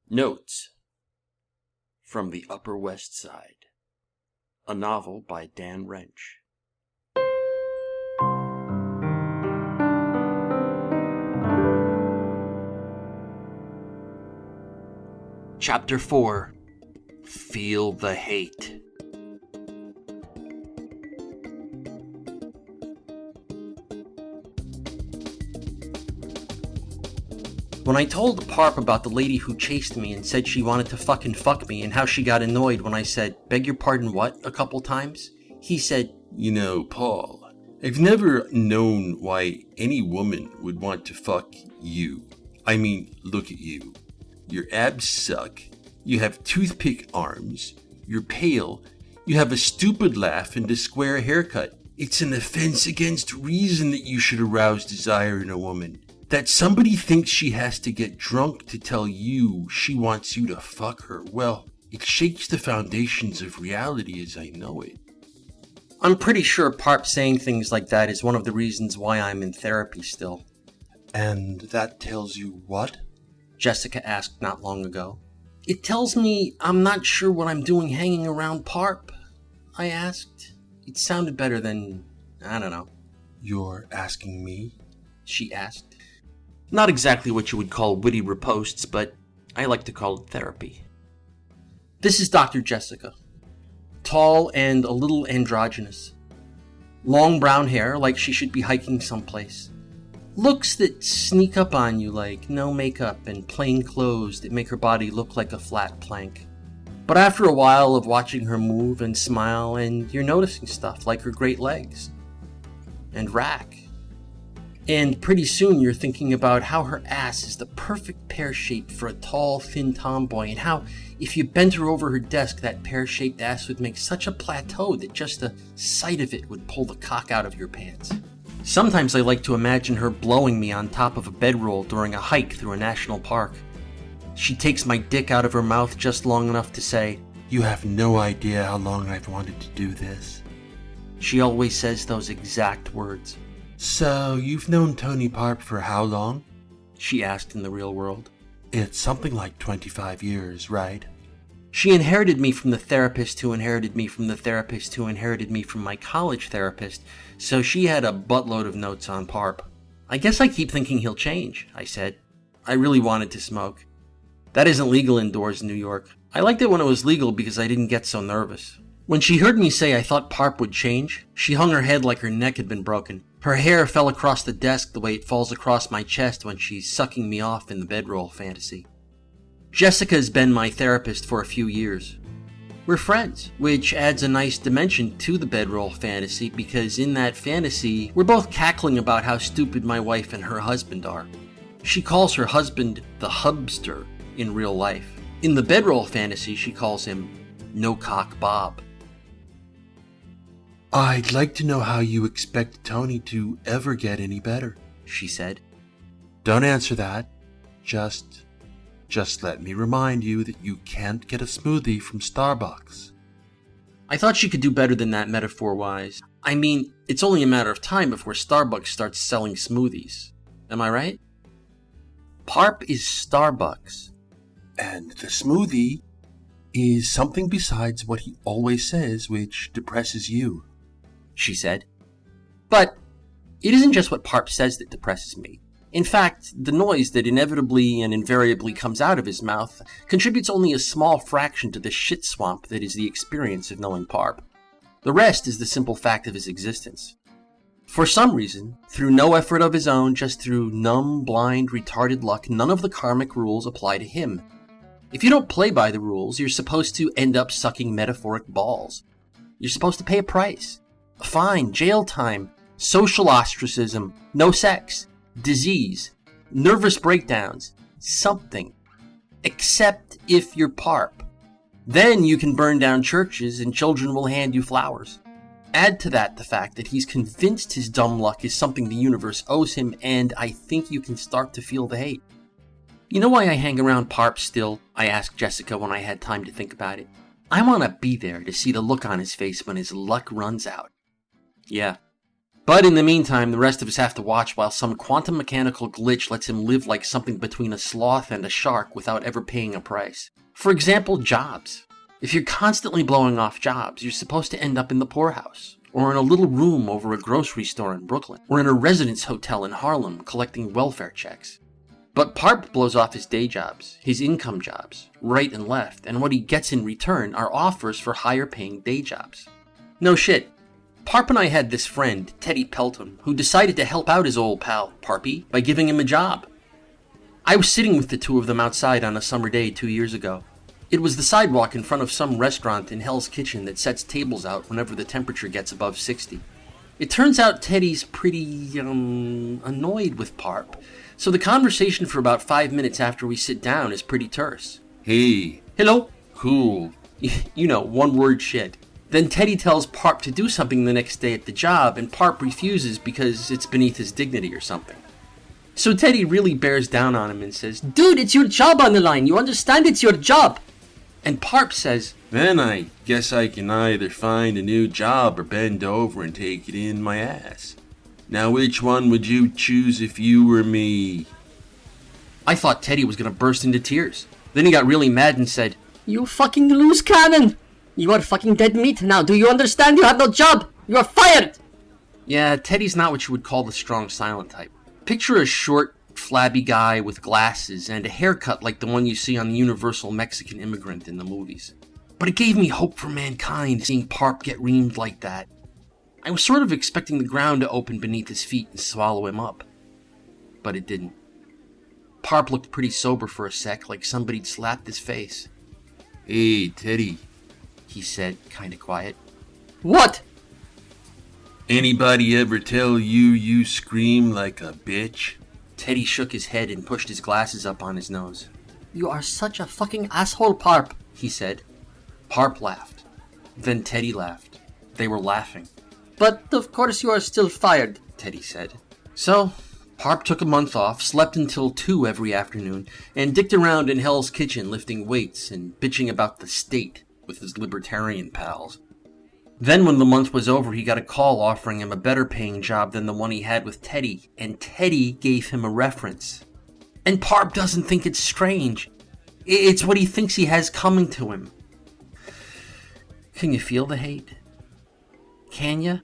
Notes from the Upper West Side, a novel by Dan Wrench. Chapter 4. Feel the Hate. When I told Parp about the lady who chased me and said she wanted to fucking fuck me and how she got annoyed when I said, "Beg your pardon, what?" a couple times, he said, "You know, Paul, I've never known why any woman would want to fuck you. I mean, look at you. Your abs suck, you have toothpick arms, you're pale, you have a stupid laugh and a square haircut. It's an offense against reason that you should arouse desire in a woman. That somebody thinks she has to get drunk to tell you she wants you to fuck her, well, it shakes the foundations of reality as I know it." I'm pretty sure Parp saying things like that is one of the reasons why I'm in therapy still. "And that tells you what?" Jessica asked not long ago. "It tells me I'm not sure what I'm doing hanging around Parp," I asked. It sounded better than, I don't know. "You're asking me?" she asked. Not exactly what you would call witty ripostes, but I like to call it therapy. This is Dr. Jessica. Tall and a little androgynous. Long brown hair, like she should be hiking someplace. Looks that sneak up on you like no makeup and plain clothes that make her body look like a flat plank. But after a while of watching her move and smile, and you're noticing stuff like her great legs. And rack. And pretty soon you're thinking about how her ass is the perfect pear shape for a tall, thin tomboy, and how if you bent her over her desk, that pear-shaped ass would make such a plateau that just the sight of it would pull the cock out of your pants. Sometimes I like to imagine her blowing me on top of a bedroll during a hike through a national park. She takes my dick out of her mouth just long enough to say, "You have no idea how long I've wanted to do this." She always says those exact words. "So, you've known Tony Parp for how long?" she asked in the real world. "It's something like 25 years, right?" She inherited me from the therapist who inherited me from the therapist who inherited me from my college therapist, so she had a buttload of notes on Parp. "I guess I keep thinking he'll change," I said. I really wanted to smoke. That isn't legal indoors in New York. I liked it when it was legal because I didn't get so nervous. When she heard me say I thought Parp would change, she hung her head like her neck had been broken. Her hair fell across the desk the way it falls across my chest when she's sucking me off in the bedroll fantasy. Jessica has been my therapist for a few years. We're friends, which adds a nice dimension to the bedroll fantasy because in that fantasy, we're both cackling about how stupid my wife and her husband are. She calls her husband the hubster in real life. In the bedroll fantasy, she calls him No Cock Bob. "I'd like to know how you expect Tony to ever get any better," she said. "Don't answer that. Just let me remind you that you can't get a smoothie from Starbucks." I thought she could do better than that metaphor-wise. I mean, it's only a matter of time before Starbucks starts selling smoothies. Am I right? Parp is Starbucks. "And the smoothie is something besides what he always says, which depresses you," she said. But it isn't just what Parp says that depresses me. In fact, the noise that inevitably and invariably comes out of his mouth contributes only a small fraction to the shit swamp that is the experience of knowing Parp. The rest is the simple fact of his existence. For some reason, through no effort of his own, just through numb, blind, retarded luck, none of the karmic rules apply to him. If you don't play by the rules, you're supposed to end up sucking metaphoric balls. You're supposed to pay a price. A fine, jail time, social ostracism, no sex, disease, nervous breakdowns, something. Except if you're Parp. Then you can burn down churches and children will hand you flowers. Add to that the fact that he's convinced his dumb luck is something the universe owes him, and I think you can start to feel the hate. "You know why I hang around Parp still?" I asked Jessica when I had time to think about it. "I want to be there to see the look on his face when his luck runs out." "Yeah." But in the meantime, the rest of us have to watch while some quantum mechanical glitch lets him live like something between a sloth and a shark without ever paying a price. For example, jobs. If you're constantly blowing off jobs, you're supposed to end up in the poorhouse, or in a little room over a grocery store in Brooklyn, or in a residence hotel in Harlem collecting welfare checks. But Parp blows off his day jobs, his income jobs, right and left, and what he gets in return are offers for higher paying day jobs. No shit. Parp and I had this friend, Teddy Pelton, who decided to help out his old pal, Parpy, by giving him a job. I was sitting with the two of them outside on a summer day 2 years ago. It was the sidewalk in front of some restaurant in Hell's Kitchen that sets tables out whenever the temperature gets above 60. It turns out Teddy's pretty, annoyed with Parp, so the conversation for about 5 minutes after we sit down is pretty terse. Hey. Hello? Cool. You know, one word shit. Then Teddy tells Parp to do something the next day at the job, and Parp refuses because it's beneath his dignity or something. So Teddy really bears down on him and says, "Dude, it's your job on the line. You understand it's your job." And Parp says, "Then I guess I can either find a new job or bend over and take it in my ass. Now which one would you choose if you were me?" I thought Teddy was going to burst into tears. Then he got really mad and said, "You fucking loose cannon! You are fucking dead meat now. Do you understand? You have no job. You are fired." Yeah, Teddy's not what you would call the strong silent type. Picture a short, flabby guy with glasses and a haircut like the one you see on the Universal Mexican Immigrant in the movies. But it gave me hope for mankind seeing Parp get reamed like that. I was sort of expecting the ground to open beneath his feet and swallow him up. But it didn't. Parp looked pretty sober for a sec, like somebody'd slapped his face. "Hey, Teddy," he said, kinda quiet. "What?" "Anybody ever tell you scream like a bitch?" Teddy shook his head and pushed his glasses up on his nose. "You are such a fucking asshole, Parp," he said. Parp laughed. Then Teddy laughed. They were laughing. "But of course you are still fired," Teddy said. So, Parp took a month off, slept until 2 every afternoon, and dicked around in Hell's Kitchen lifting weights and bitching about the state with his libertarian pals. Then when the month was over, he got a call offering him a better paying job than the one he had with Teddy, and Teddy gave him a reference. And Parp doesn't think it's strange. It's what he thinks he has coming to him. Can you feel the hate? Can you?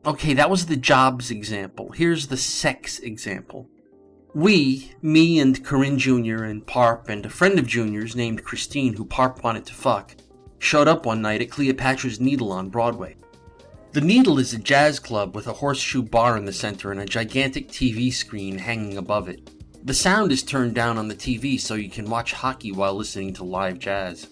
Okay, that was the jobs example. Here's the sex example. We, me and Corinne Jr. and Parp and a friend of Junior's named Christine who Parp wanted to fuck, showed up one night at Cleopatra's Needle on Broadway. The Needle is a jazz club with a horseshoe bar in the center and a gigantic TV screen hanging above it. The sound is turned down on the TV so you can watch hockey while listening to live jazz.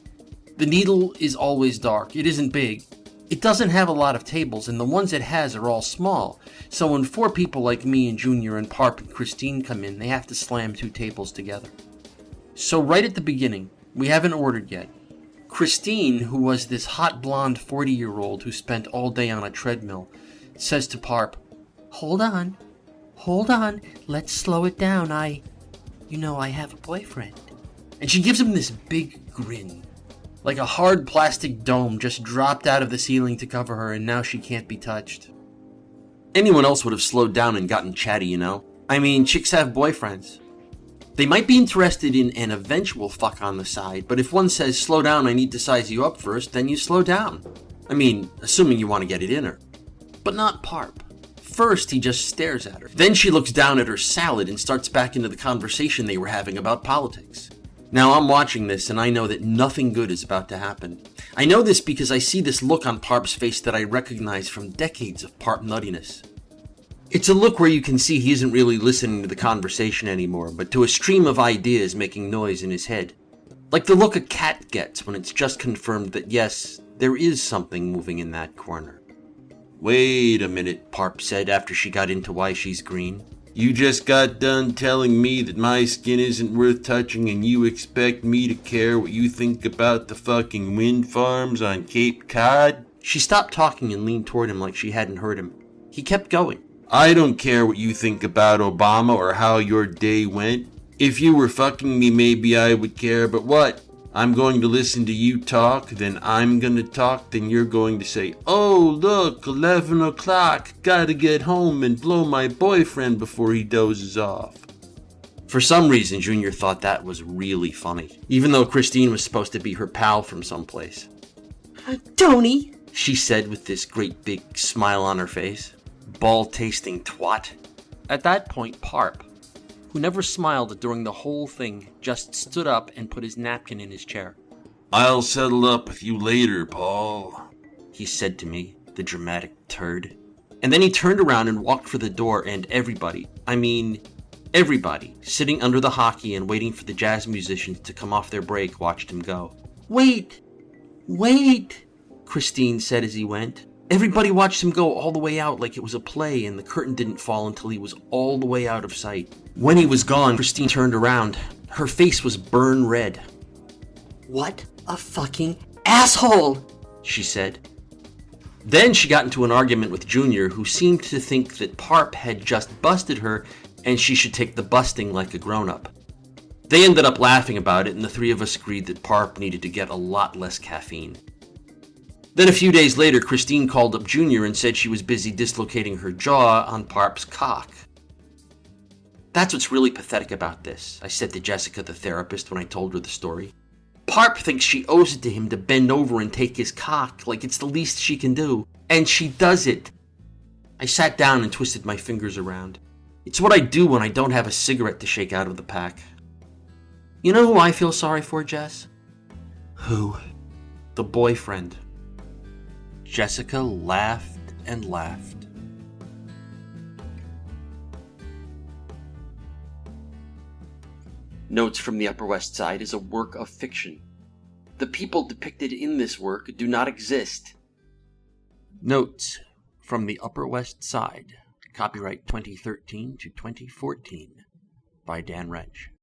The Needle is always dark. It isn't big. It doesn't have a lot of tables, and the ones it has are all small, so when 4 people like me and Junior and Parp and Christine come in, they have to slam 2 tables together. So right at the beginning, we haven't ordered yet. Christine, who was this hot blonde 40-year-old who spent all day on a treadmill, says to Parp, Hold on, let's slow it down, I have a boyfriend." And she gives him this big grin, like a hard plastic dome just dropped out of the ceiling to cover her, and now she can't be touched. Anyone else would have slowed down and gotten chatty, you know? I mean, chicks have boyfriends. They might be interested in an eventual fuck on the side, but if one says, "Slow down, I need to size you up first," then you slow down. I mean, assuming you want to get it in her. But not Parp. First, he just stares at her. Then she looks down at her salad and starts back into the conversation they were having about politics. Now, I'm watching this, and I know that nothing good is about to happen. I know this because I see this look on Parp's face that I recognize from decades of Parp nuttiness. It's a look where you can see he isn't really listening to the conversation anymore, but to a stream of ideas making noise in his head. Like the look a cat gets when it's just confirmed that yes, there is something moving in that corner. "Wait a minute," Parp said after she got into why she's green. "You just got done telling me that my skin isn't worth touching and you expect me to care what you think about the fucking wind farms on Cape Cod?" She stopped talking and leaned toward him like she hadn't heard him. He kept going. "I don't care what you think about Obama or how your day went. If you were fucking me, maybe I would care, but what? I'm going to listen to you talk, then I'm going to talk, then you're going to say, oh, look, 11 o'clock, gotta get home and blow my boyfriend before he dozes off. For some reason, Junior thought that was really funny, even though Christine was supposed to be her pal from someplace. Tony, she said with this great big smile on her face. Ball-tasting twat. At that point, Parp, who never smiled during the whole thing, just stood up and put his napkin in his chair. I'll settle up with you later, Paul, he said to me, the dramatic turd. And then he turned around and walked for the door, and everybody, sitting under the hockey and waiting for the jazz musicians to come off their break, watched him go. Wait! Christine said as he went. Everybody watched him go all the way out like it was a play, and the curtain didn't fall until he was all the way out of sight. When he was gone, Christine turned around. Her face was burn red. What a fucking asshole, she said. Then she got into an argument with Junior, who seemed to think that Parp had just busted her and she should take the busting like a grown-up. They ended up laughing about it, and the three of us agreed that Parp needed to get a lot less caffeine. Then a few days later, Christine called up Junior and said she was busy dislocating her jaw on Parp's cock. That's what's really pathetic about this, I said to Jessica, the therapist, when I told her the story. Parp thinks she owes it to him to bend over and take his cock, like it's the least she can do. And she does it. I sat down and twisted my fingers around. It's what I do when I don't have a cigarette to shake out of the pack. You know who I feel sorry for, Jess? Who? The boyfriend. Jessica laughed and laughed. Notes from the Upper West Side is a work of fiction. The people depicted in this work do not exist. Notes from the Upper West Side. Copyright 2013 to 2014 by Dan Wrench.